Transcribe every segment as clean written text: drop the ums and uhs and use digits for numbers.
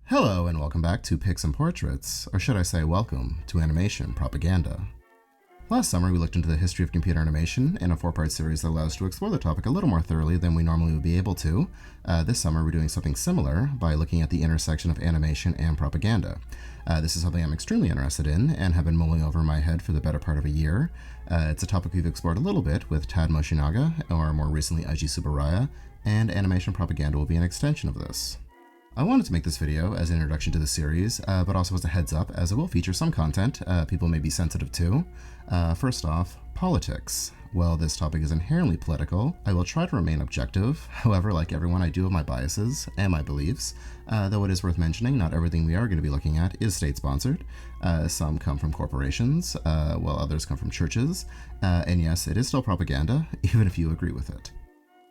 Hello and welcome back to Pics and Portraits, or should I say welcome to Animation Propaganda. Last summer we looked into the history of computer animation in a 4-part series that allows us to explore the topic a little more thoroughly than we normally would be able to. This summer we're doing something similar by looking at the intersection of animation and propaganda. This is something I'm extremely interested in and have been mulling over in my head for the better part of a year. It's a topic we've explored a little bit with Tad Moshinaga, or more recently Aji Subaraya, and animation propaganda will be an extension of this. I wanted to make this video as an introduction to the series, but also as a heads up, as it will feature some content people may be sensitive to. First off, politics. While this topic is inherently political, I will try to remain objective. However, like everyone, I do have my biases and my beliefs, though it is worth mentioning not everything we are going to be looking at is state-sponsored. Some come from corporations, while others come from churches, and yes, it is still propaganda, even if you agree with it.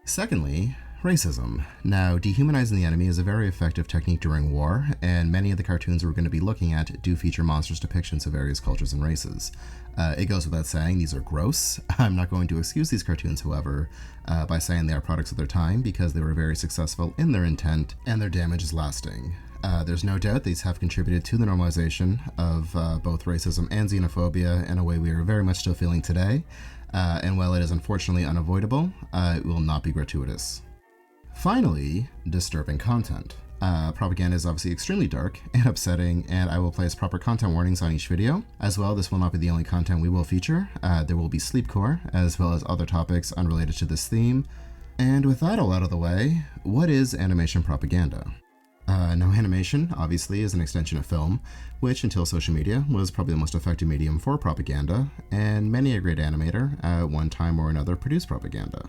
Secondly, racism. Now, dehumanizing the enemy is a very effective technique during war, and many of the cartoons we're going to be looking at do feature monstrous depictions of various cultures and races. It goes without saying these are gross. I'm not going to excuse these cartoons, however, by saying they are products of their time because they were very successful in their intent and their damage is lasting. There's no doubt these have contributed to the normalization of both racism and xenophobia in a way we are very much still feeling today, and while it is unfortunately unavoidable, it will not be gratuitous. Finally, disturbing content. Propaganda is obviously extremely dark and upsetting, and I will place proper content warnings on each video. As well, this will not be the only content we will feature. There will be sleepcore, as well as other topics unrelated to this theme. And with that all out of the way, what is animation propaganda? Now, animation, obviously, is an extension of film, which until social media was probably the most effective medium for propaganda, and many a great animator, at one time or another, produced propaganda.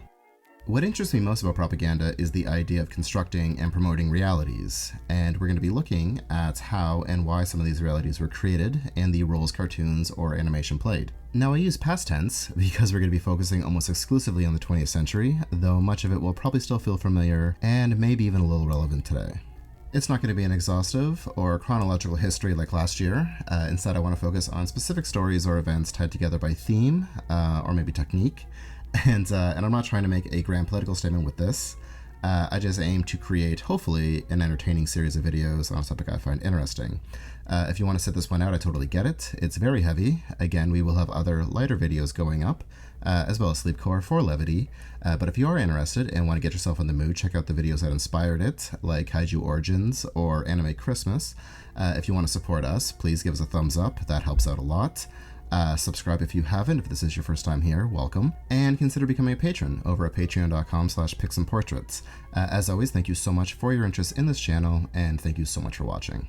What interests me most about propaganda is the idea of constructing and promoting realities, and we're going to be looking at how and why some of these realities were created and the roles cartoons or animation played. Now, I use past tense because we're going to be focusing almost exclusively on the 20th century, though much of it will probably still feel familiar and maybe even a little relevant today. It's not going to be an exhaustive or chronological history like last year. Instead, I want to focus on specific stories or events tied together by theme or maybe technique. And I'm not trying to make a grand political statement with this. I just aim to create, hopefully, an entertaining series of videos on a topic I find interesting. If you want to sit this one out, I totally get it. It's very heavy. Again, we will have other lighter videos going up, as well as sleepcore for levity. But if you are interested and want to get yourself in the mood, check out the videos that inspired it, like Kaiju Origins or Anime Christmas. If you want to support us, please give us a thumbs up. That helps out a lot. Subscribe if you haven't. If this is your first time here, welcome. And consider becoming a patron over at patreon.com/picsandportraits. As always, thank you so much for your interest in this channel, and thank you so much for watching.